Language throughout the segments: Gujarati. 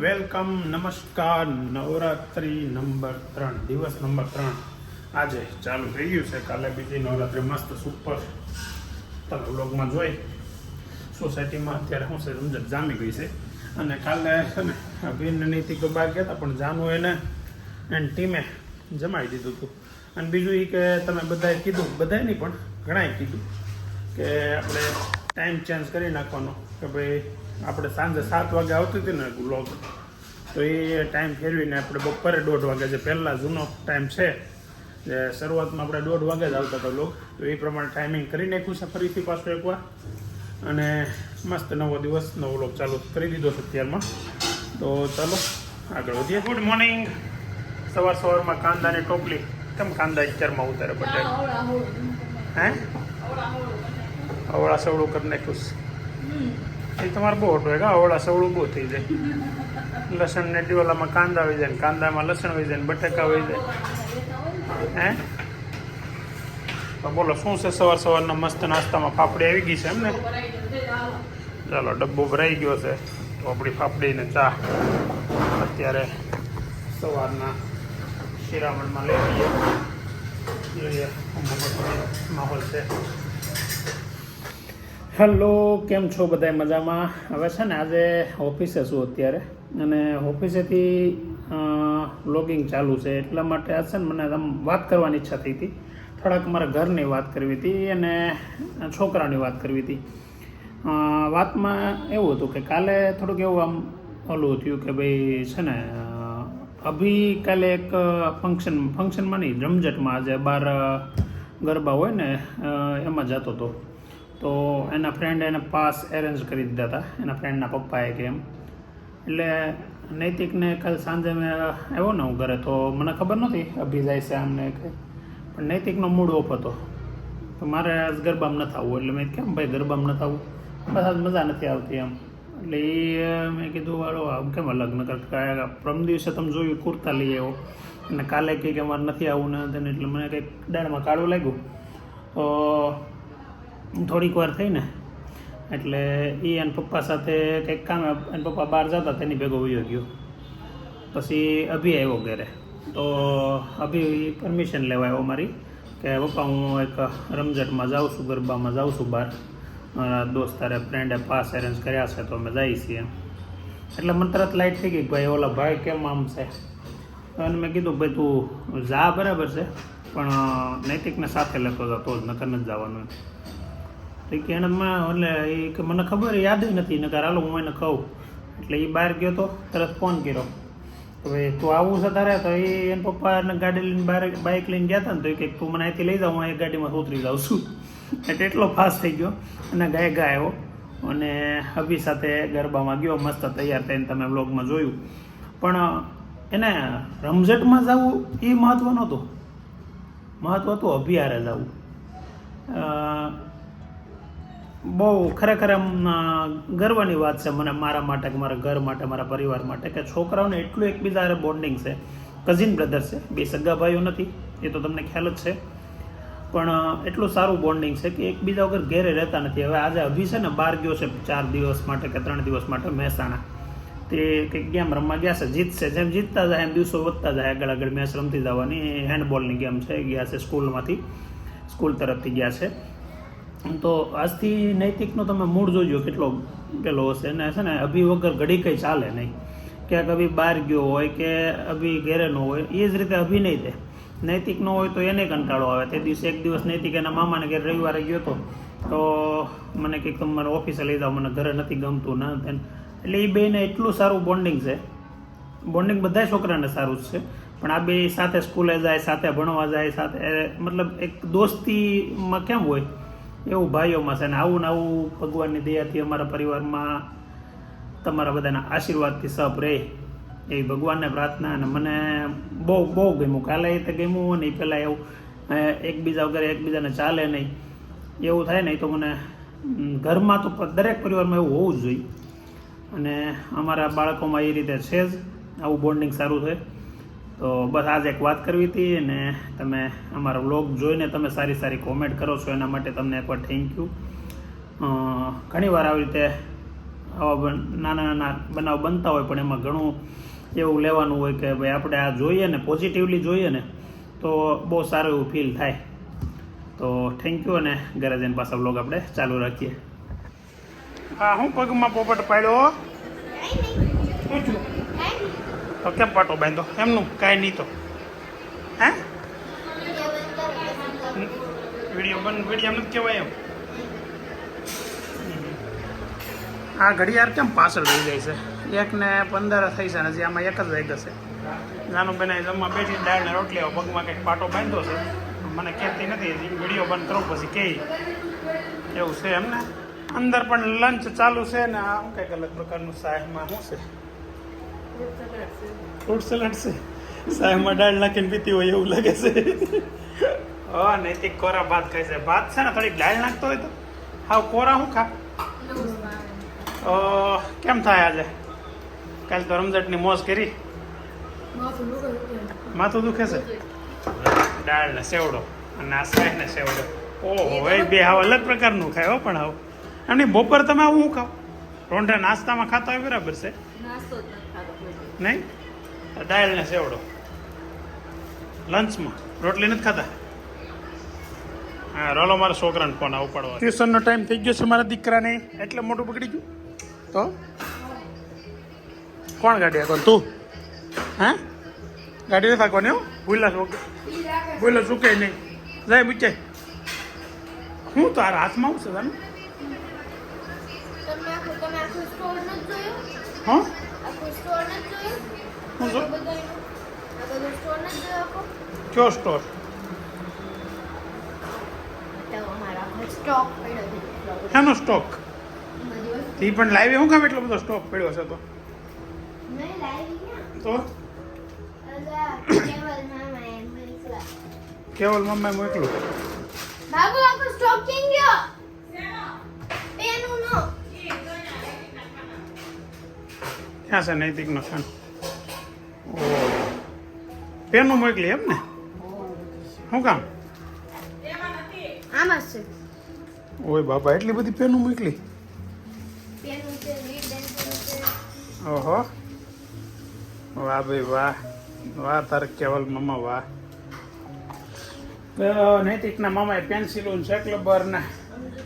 વેલકમ, નમસ્કાર. નવરાત્રી નંબર 3, દિવસ નંબર 3 આજે ચાલુ થઈ ગયું છે. કાલે બીજી નવરાત્રી મસ્ત સુપર તમે વ્લોગમાં જોઈ. સોસાયટીમાં અત્યારે શું છે રમઝટ જામી ગઈ છે. અને કાલે છે ને અભિન્ન નીતિ તો બહાર ગયા હતા, પણ જાનું એને એની ટીમે જમાવી દીધું હતું. અને બીજું એ કે તમે બધાએ કીધું, બધાએ નહીં પણ ઘણાએ કીધું કે આપણે ટાઈમ ચેન્જ કરી નાખવાનો, કે ભાઈ આપણે સાંજે 7 વાગે આવતી હતી ને વ્લોગ, તો એ ટાઈમ ફેરવીને આપણે બપોરે 1:30 વાગે, જે પહેલાં જૂનો ટાઈમ છે, જે શરૂઆતમાં આપણે 1:30 વાગે જ આવતા હતા વ્લોગ, તો એ પ્રમાણે ટાઈમિંગ કરી નાખ્યું છે ફરીથી પાછું એકવાર. અને મસ્ત નવો દિવસ, નવો વ્લોગ ચાલુ કરી દીધો છે અત્યારમાં. તો ચાલો આગળ વધીએ. Good morning. સવારમાં કાંદાની ટોપલી. કેમ કાંદા અત્યારમાં ઉતારે પટેલ? હે અવળા સવળું કરી નાખ્યું એ તમારે બહુ ઓટો કે અવળા સવળું બહુ થઈ જાય. લસણ ને ડીવાલામાં કાંદા આવી જાય, કાંદામાં લસણ આવી જાય, બટાકા આવી જાય. હે તો બોલો શું છે સવારના મસ્ત નાસ્તામાં? ફાફડી આવી ગઈ છે એમ ને? ચાલો ડબ્બો ભરાઈ ગયો છે. તો આપણી ફાફડી ને ચા અત્યારે સવારના શિરામણમાં લઈ લઈએ. જોઈએ માહોલ છે. હેલો, કેમ છો બધા? મજામાં? હવે છે ને આજે ઓફિસે છું અત્યારે, અને ઓફિસેથી વ્લોગિંગ ચાલુ છે, એટલા માટે આ છે ને મને વાત કરવાની ઈચ્છા થઈ હતી. થોડાક મારા ઘરની વાત કરવી હતી અને છોકરાની વાત કરવી હતી. વાતમાં એવું હતું કે કાલે થોડુંક એવું આમ ઓલું થયું કે ભાઈ છે ને અભી કાલે એક ફંક્શનમાં નહીં, રમઝટમાં આજે બહાર ગરબા હોય ને એમાં જતો હતો. તો એના ફ્રેન્ડે એને પાસ એરેન્જ કરી દીધા હતા, એના ફ્રેન્ડના પપ્પાએ કે એમ. એટલે નૈતિકને કાલ સાંજે મેં આવ્યો ને હું ઘરે, તો મને ખબર નહોતી અભી જાય છે આમને કંઈ, પણ નૈતિકનો મૂડ ઓફ હતો. તો મારે આજ ગરબામાં નથી આવવું. એટલે મેં કેમ ભાઈ ગરબામાં નથી આવવું? બસ આજ મજા નથી આવતી એમ. એટલે એ મેં કીધું વાળો આમ કેમ અલગ ન કર, પ્રમ દિવસે તમે જોયું કુર્તા લઈ આવ્યો, અને કાલે કહે કે મારે નથી આવવું ને, એટલે મને કંઈક દાળમાં કાળું લાગ્યું. તો થોડીક વાર થઈ ને એટલે એ એના પપ્પા સાથે કંઈક કામ, એના પપ્પા બહાર જતા તેની ભેગો વયો ગયો. પછી અભી આવ્યો ઘરે. તો અભી પરમિશન લેવા આવ્યો મારી કે પપ્પા હું એક રમઝટમાં જાઉં છું, ગરબામાં જાઉં છું બહાર, મારા દોસ્તારે ફ્રેન્ડે પાસ એરેન્જ કર્યા છે તો અમે જઈએ છીએ. એટલે મને તરત લાઈટ થઈ ગઈ ભાઈ ઓલા ભાઈ કેમ આમ છે. અને મેં કીધું ભાઈ તું જા બરાબર છે, પણ નૈતિકને સાથે લેતો જતો જ, નકર નથી જવાનું. તો કે એને એટલે એ કે મને ખબર યાદ નથી, નકર હાલો હું એને કહું. એટલે એ બહાર ગયો તો તરત ફોન કર્યો તો ભાઈ તું આવું છે તારે? તો એ એના પપ્પા એને ગાડી લઈને બહાર બાઇક લઈને ગયા હતા ને, તો એ કંઈક તું મને અહીંથી લઈ જાઉં, હું એ ગાડીમાં ઉતરી જાઉં છું. એટલે એટલો ફાસ્ટ થઈ ગયો અને ગાય આવ્યો અને અભી સાથે ગરબામાં ગયો મસ્ત તૈયાર થઈને, તમે વ્લોગમાં જોયું. પણ એને રમઝટમાં જવું એ મહત્વ નહોતું, મહત્વ હતું અભિયારે જવું. બહુ ખરેખર આમ ગર્વની વાત છે મને, મારા માટે, મારા ઘર માટે, મારા પરિવાર માટે, કે છોકરાઓને એટલું એકબીજા બોન્ડિંગ છે. કઝિન બ્રધર છે, બે સગા ભાઈઓ નથી, એ તો તમને ખ્યાલ જ છે, પણ એટલું સારું બોન્ડિંગ છે કે એકબીજા વગર ઘેરે રહેતા નથી. હવે આજે અભી છે ને બહાર ગયો છે 4 દિવસ માટે કે 3 દિવસ માટે મહેસાણા. તે કંઈક ગેમ રમવા ગયા છે, જીતશે. જેમ જીતતા જાય એમ દિવસો વધતા જાય, આગળ આગળ મેચ રમતી જવાની. હેન્ડબોલની ગેમ છે, ગયા છે સ્કૂલમાંથી, સ્કૂલ તરફથી ગયા છે. તો આજથી નૈતિકનો તમે મૂડ જોજો કેટલો પેલો હશે. અને છે ને અભી વગર ઘડી કંઈ ચાલે નહીં. ક્યાંક અભી બહાર ગયો હોય કે અભી ઘેરે ન હોય, એ જ રીતે અભી નહીં દે. નૈતિક ન હોય તો એને કંટાળો આવે. તે દિવસે એક દિવસ નૈતિક એના મામાને ઘેર રવિવારે ગયો હતો, તો મને કંઈક તમારે ઓફિસે લઈ જાઓ, મને ઘરે નથી ગમતું ના તેને. એટલે એ બેને એટલું સારું બોન્ડિંગ છે. બોન્ડિંગ બધા છોકરાને સારું જ છે, પણ આ બે સાથે સ્કૂલે જાય, સાથે ભણવા જાય, સાથે મતલબ એક દોસ્તીમાં કેમ હોય એવું ભાઈઓમાં છે. ને આવું ને આવું ભગવાનની દયાથી અમારા પરિવારમાં તમારા બધાના આશીર્વાદથી સપ રહે એ ભગવાનને પ્રાર્થના. અને મને બહુ બહુ ગમ્યું. કાલે એ તો ગમ્યું ને, પહેલાં એવું એકબીજા વગર એકબીજાને ચાલે નહીં એવું થાય ને, તો મને ઘરમાં તો દરેક પરિવારમાં એવું હોવું જ જોઈએ. અને અમારા બાળકોમાં એ રીતે છે જ, આવું બોન્ડિંગ સારું છે. તો બસ આજે એક વાત કરવી હતી, અને તમે અમારા વ્લોગ જોઈને તમે સારી સારી કોમેન્ટ કરો છો, એના માટે તમને એકવાર થેન્ક યુ. ઘણીવાર આવી રીતે આવા નાના નાના બનાવ બનતા હોય, પણ એમાં ઘણું એવું લેવાનું હોય કે ભાઈ આપણે આ જોઈએ ને પોઝિટિવલી જોઈએ ને તો બહુ સારું એવું ફીલ થાય. તો થેન્ક યુ, અને ઘરે જઈને પાછા બ્લોગ આપણે ચાલુ રાખીએ. હા, હું પગમાં પોપટ પાડ્યો શું છું તો કેમ પાટો બાંધો એમનું કાંઈ નહીં તો હે વિડીયો નથી કહેવાય એમ. આ ઘડિયાળ કેમ પાછળ રહી જાય છે? 1:15 થઈ છે ને હજી આમાં 1 જ વાગ્યા છે. નાનું બનાવી જમવા બેઠી દાળ ને રોટલી પગમાં કંઈક પાટો બાંધ્યો છે. મને કહેતી નથી, વિડીયો બંધ કરું પછી કહે એવું છે એમને. અંદર પણ લંચ ચાલુ છે ને આ શું કંઈક અલગ પ્રકારનું સાહેબમાં શું છે? ફ્રૂટ સલાડ છે. સાહેબમાં દાળ નાખીને પીતી હોય એવું લાગે છે. હા, નૈતિક કોરા ભાત ખાય છે. ભાત છે ને થોડીક દાળ નાખતો હોય તો હાવ કોરા શું ખા. કેમ થાય આજે? કાલે તો રમઝટની મોજ કરી. માથું દુખે છે. દાળ ને સેવડો અને આ સાહેબ ને સેવડો. ઓહો, એ બે હાવ અલગ પ્રકારનું ખાય હો. પણ હાવ એમની બપોર તમે આવું શું ખાવ? રોંઢા નાસ્તામાં ખાતા હોય બરાબર છે નહીં? દાળ ને સેવડો લંચમાં, રોટલી નથી ખાતા. હા, રોલો મારા છોકરાને ફોન આવું પડવા. ટ્યુશનનો ટાઈમ થઈ ગયો છે મારા દીકરાને, એટલે મોટું પકડી ગયું. તો કોણ ગાડી આગળ? તું? હા, ગાડી નથી આગવાની. ભૂલા ચૂકે નહીં. જાય મૂકે. હું તારા હાથમાં આવું છે તાનું? હા, કયો સ્ટોર? એનો સ્ટોક? એ પણ લાઈવ શું કામ એટલો બધો સ્ટોક પડ્યો છે? તો કેવલ મમ્માએ મોકલું. બાબુ આખો સ્ટોક કેમ ગયો? પેનું નો ક્યાં છે નૈતિકનો ફોન? ઓ, પેનું મોકલી એમ ને? શું કામ? આમાં છે. ઓય બાબા, એટલી બધી પેનું મોકલી? પેનું છે, લીડ પેન્સિલ છે. ઓહો, વાહ ભાઈ વાહ. વાહ તારે કેવલ મમ્મા વાહ. નૈતિકના મામાએ પેન્સિલો ને ચેક રબર ને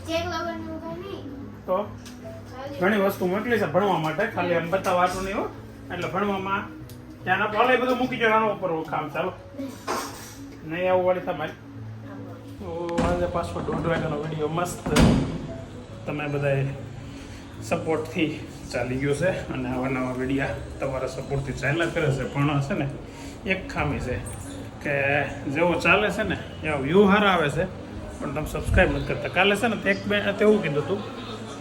ચેક લગાવવાનું કઈ નહીં. તો ઘણી વસ્તુ મોકલી છે ભણવા માટે, ખાલી એમ બતાવવાનું નહીં હો. એટલે ભણવામાં ત્યાં આપો હાલે બધું મૂકી જવાનું ઉપર કામ. ચાલો નહીં આવું વાળી તમારે. તો આજે પાછો 1.5 વાગ્યાનો વિડીયો મસ્ત તમે બધાએ સપોર્ટથી ચાલી ગયો છે, અને આવા નવા વિડીયા તમારા સપોર્ટથી ચાલ્યા કરે છે. પણ છે ને એક ખામી છે કે જેવો ચાલે છે ને એવા વ્યૂ સારા આવે છે, પણ તમે સબસ્ક્રાઈબ નથી કરતા. કાલે છે ને એક બે એવું કીધું હતું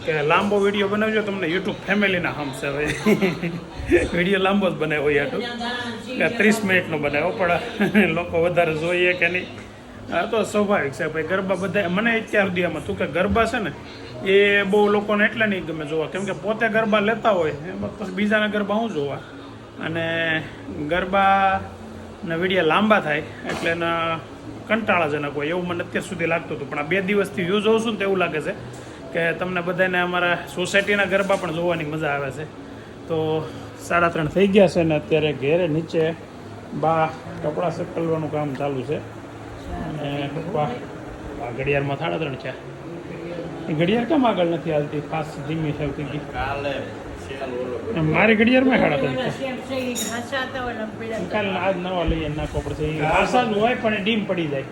કે લાંબો વિડીયો બનાવજો, તમને યુટ્યુબ ફેમિલીના હમશે. હવે વિડીયો લાંબો જ બનાવ્યો હોય આટલું કે 30 મિનિટનો બનાવ્યો, પણ લોકો વધારે જોઈએ કે નહીં. આ તો સ્વાભાવિક છે ભાઈ. ગરબા બધા મને અત્યાર સુધી એમ હતું કે ગરબા છે ને એ બહુ લોકોને એટલે નહીં ગમે જોવા, કેમ કે પોતે ગરબા લેતા હોય એમાં પછી બીજાના ગરબા હું જોવા, અને ગરબાના વિડીયો લાંબા થાય એટલે એના કંટાળાજનક હોય એવું મને અત્યાર સુધી લાગતું હતું. પણ આ 2 દિવસથી વ્યૂ જોઉં છું ને તો એવું લાગે છે કે તમને બધાને અમારા સોસાયટીના ગરબા પણ જોવાની મજા આવે છે. તો 3:30 થઈ ગયા છે ને અત્યારે ઘેરે નીચે બા કપડાં સકલવાનું કામ ચાલુ છે, અને પપ્પા આ ઘડિયાળમાં 3:30 છે. એ ઘડિયાળ કેમ આગળ નથી હાલતી? ફાસ્ટ ધીમી થતી ગઈ. મારી ઘડિયાળમાં 3:30 કાલે આજ નવા લઈએ નાખવો પડશે. આસાન હોય પણ ડીમ પડી જાય.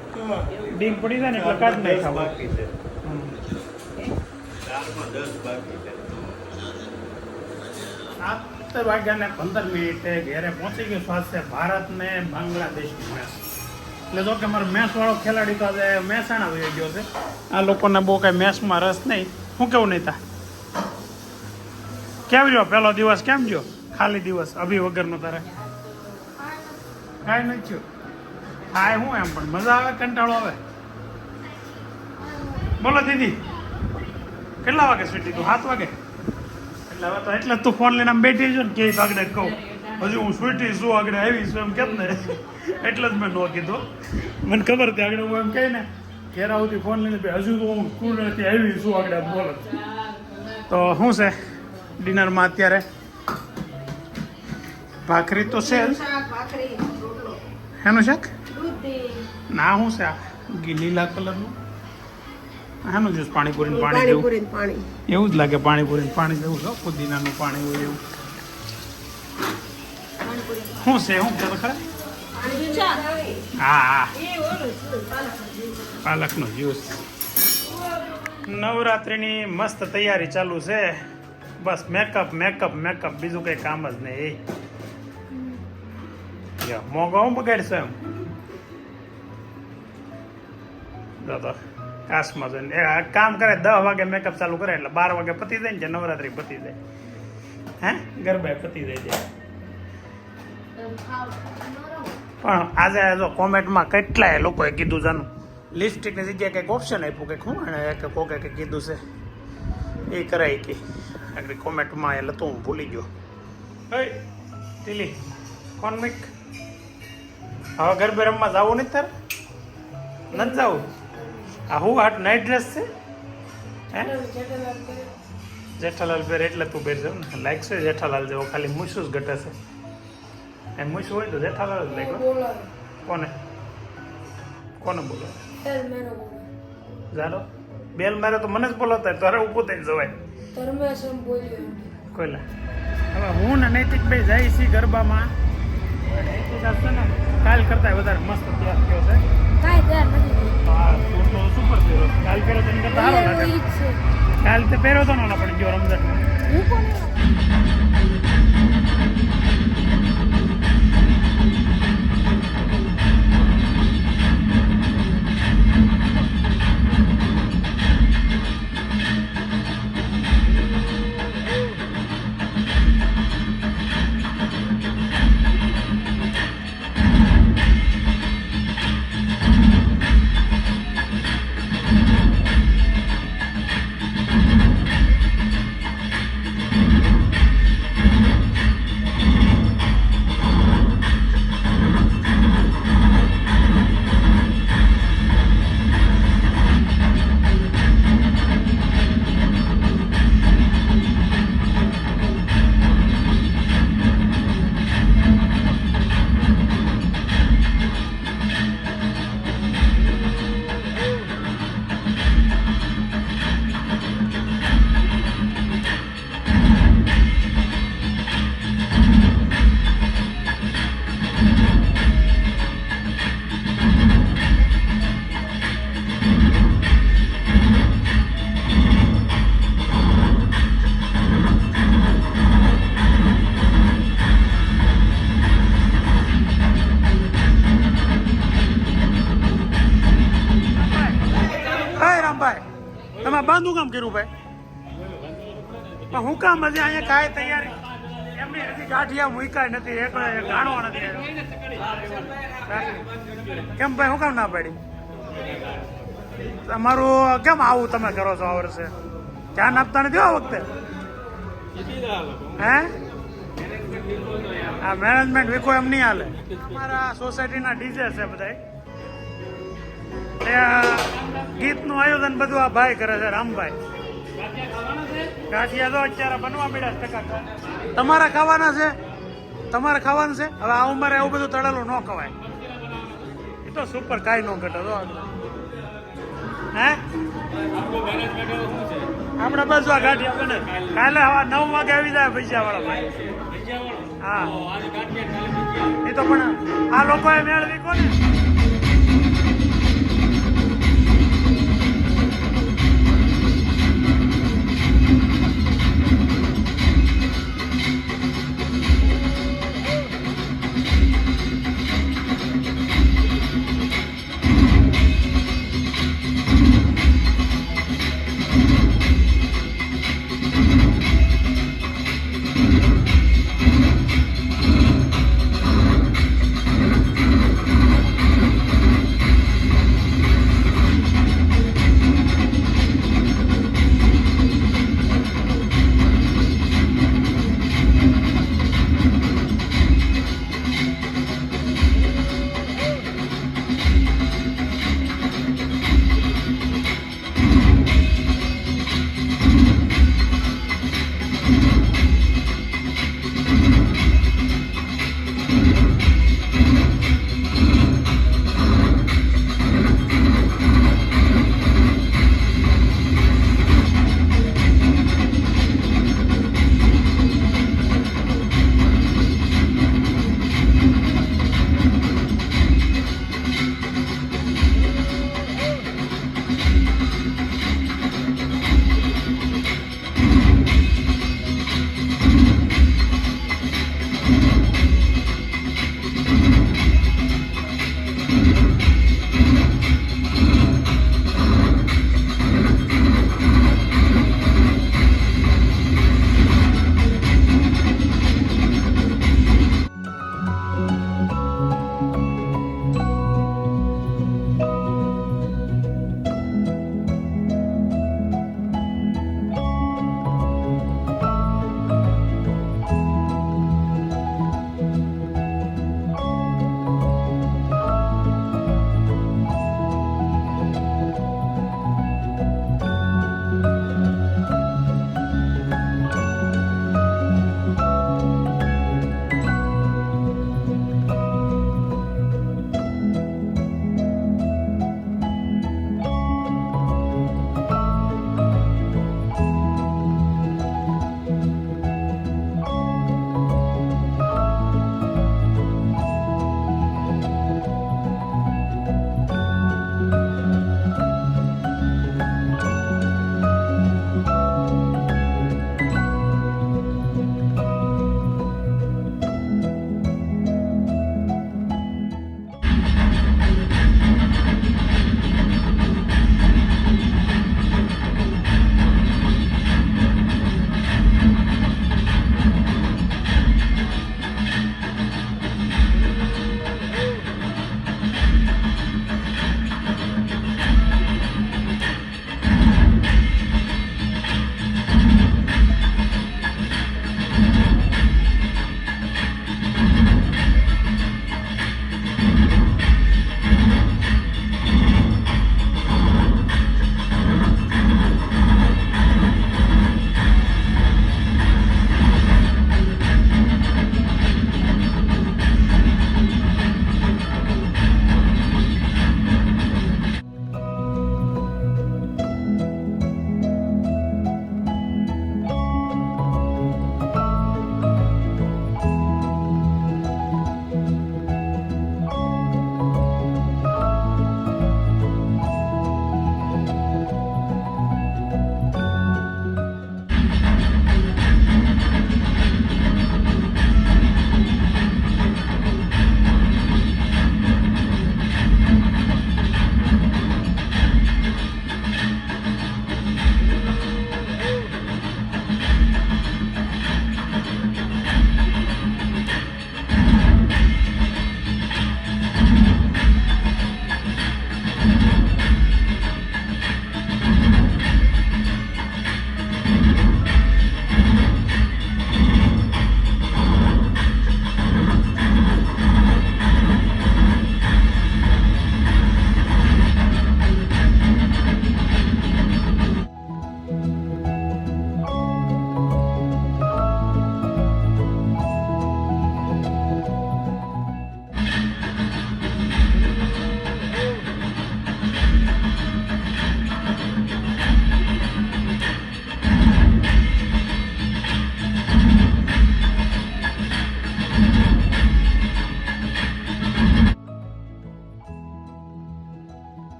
ડીમ પડી જાય ને એટલે કાઢ નાખાવા. 7 વાગ્યાને 15 ઘેરે પહોંચી ગયો સાથે ભારત ને બાંગ્લાદેશની મેચ. એટલે જો કે મારો મેચવાળો ખેલાડી તો આજે મહેસાણા વહી ગયો છે. આ લોકોને બહુ કાંઈ મેચમાં રસ નહીં. શું કેવું નહીં તા? કેમ જો પહેલો દિવસ કેમ જો? ખાલી દિવસ અભી વગરનો તારે કાંઈ નથી થયું? હા હું એમ પણ મજા આવે કંટાળો આવે? બોલો દીદી, કેટલા વાગે સુટી તું? 7 વાગે? એટલે હવે તો એટલે તું ફોન લઈને આમ બેઠી છો ને કે આગળ કહું હજુ હું સ્વીટી શું આગળ આવી છું એમ કેમ ને, એટલે જ મેં ન કીધું. મને ખબર હતી આગળ હું એમ કહે ને ઘેરા સુધી ફોન લઈને હજુ તો હું સ્કૂલ નથી આવી શું આગળ બોલ. તો શું છે ડિનરમાં અત્યારે ભાખરી તો છે જ. હેનું શાક ના શું છે આ લીલા કલરનું આનું જ્યુસ પાણીપુરી પાણી જેવું એવું જ લાગે પાણીપુરી પાણી જેવું છે પુદીનાનું પાણી હોય એવું શું છે શું કહેતો ખરા હા હા પાલકનો જ્યુસ નવરાત્રિની મસ્ત તૈયારી ચાલુ છે બસ મેકઅપ મેકઅપ મેકઅપ બીજું કંઈ કામ જ નહીં એ મોગો હું બગાડશો એમ દાદા કાશમાં જઈને કામ કરે 10 વાગે મેકઅપ ચાલુ કરે એટલે 12 વાગે પતી જાય ને નવરાત્રિ પતી જાય હે ગરબા પતી જાય પણ આજે જો કોમેન્ટમાં કેટલાય લોકોએ કીધું જાનું લિપસ્ટિકની જગ્યાએ કંઈક ઓપ્શન આપ્યું કંઈક હું એને કોકે કંઈક કીધું છે એ કરાય કે આગળ કોમેન્ટમાં એટલે તો હું ભૂલી ગયો હે ટીલી કોણ મિક હવે ગરબે રમવા જવું નથી તારે નથી જવું આ હું હાટ નાઇટ ડ્રેસ છે હે જેઠાલાલ પહેર એટલે તું પહેરશે ને લાઈક છે જેઠાલાલ જેવો ખાલી મૂછું જ ઘટે છે એમ મૂછું હોય તો જેઠાલાલ જ લાગ્યો કોને કોને બોલો જાલો બેલ મારે તો મને જ બોલાવતા તારે ઊભું થઈને જવાય કોઈલા હવે હું ને નૈતિક ભાઈ જાય છે ગરબામાં કાલ કરતા વધારે મસ્ત તૈયાર થયો છે હા તું તો સુપર પહેરો કાલ પહેરો તને કરતા સારો લાગે કાલ તે પહેરો તો ના પણ જો રમઝાન તમે બાંધું કામ કર્યું ભાઈ પણ હું કામ હજી અહીંયા કાંઈ તૈયારી એમની હજી ગાંઠિયા મૂકાય નથી એક ગાણો નથી કેમ ભાઈ હું કામ ના પાડી તમારું કેમ આવું તમે કરો છો આ વર્ષે ધ્યાન આપતા નથી આ વખતે હે આ મેનેજમેન્ટ વીકો એમ નહીં હાલે અમારા સોસાયટીના ડીજે છે બધા ગીતનું આયોજન બધું આ ભાઈ કરે છે રામભાઈ ગાંઠિયા તો અત્યારે બનવા મળ્યા ટકા તમારા ખાવાના છે તમારે ખાવાનું છે હવે આ ઉંમરે એવું બધું તળેલું ન ખવાય એ તો સુપર કાંઈ ન ઘટે તો હે આપણે બસ આ ગાંઠિયા બને કાલે હવા 9 વાગે આવી જાય ભજીયા વાળા ભાઈ હા એ તો પણ આ લોકોએ મેળવી કોને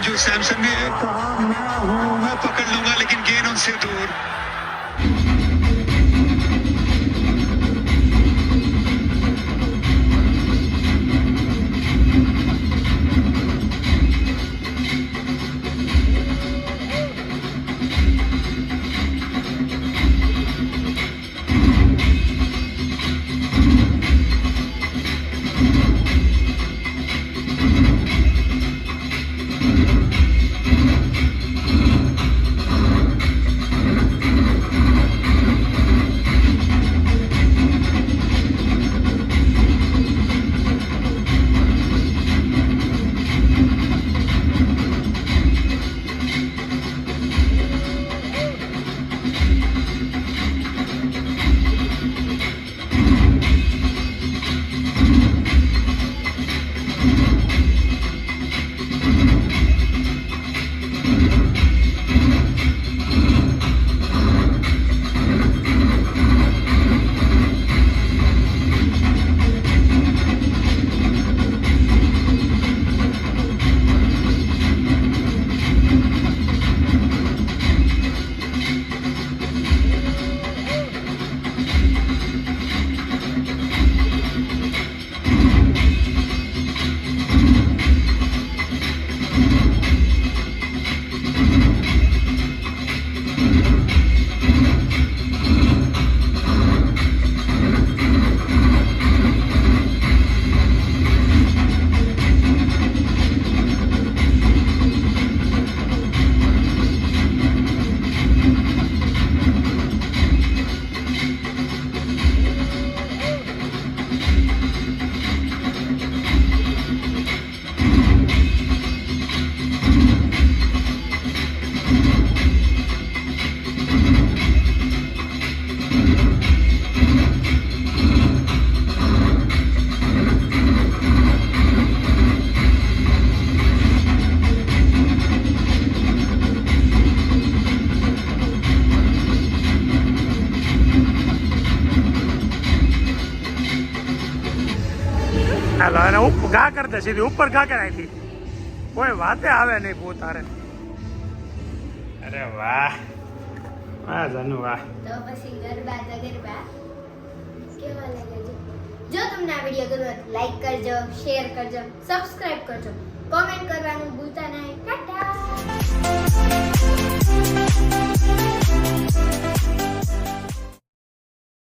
जो सैमसन ने कहा मैं पकड़ लूंगा लेकिन गेंद उनसे दूर। હાલો એને ઘા કરી દે, સીધી ઉપર ઘા કરાવી, કોઈ વાતે આવે નહીં પોતારે. અરે વાહ વાહ જાનુ વાહ. તો પછી ગરબા તો ગરબા કેવા લાગે છે? જો તમને આ વિડીયો ગમ્યો તો લાઈક કરજો, શેર કરજો, સબસ્ક્રાઇબ કરજો, કોમેન્ટ કરવાનું ભૂલતા નહીં. ટાટા.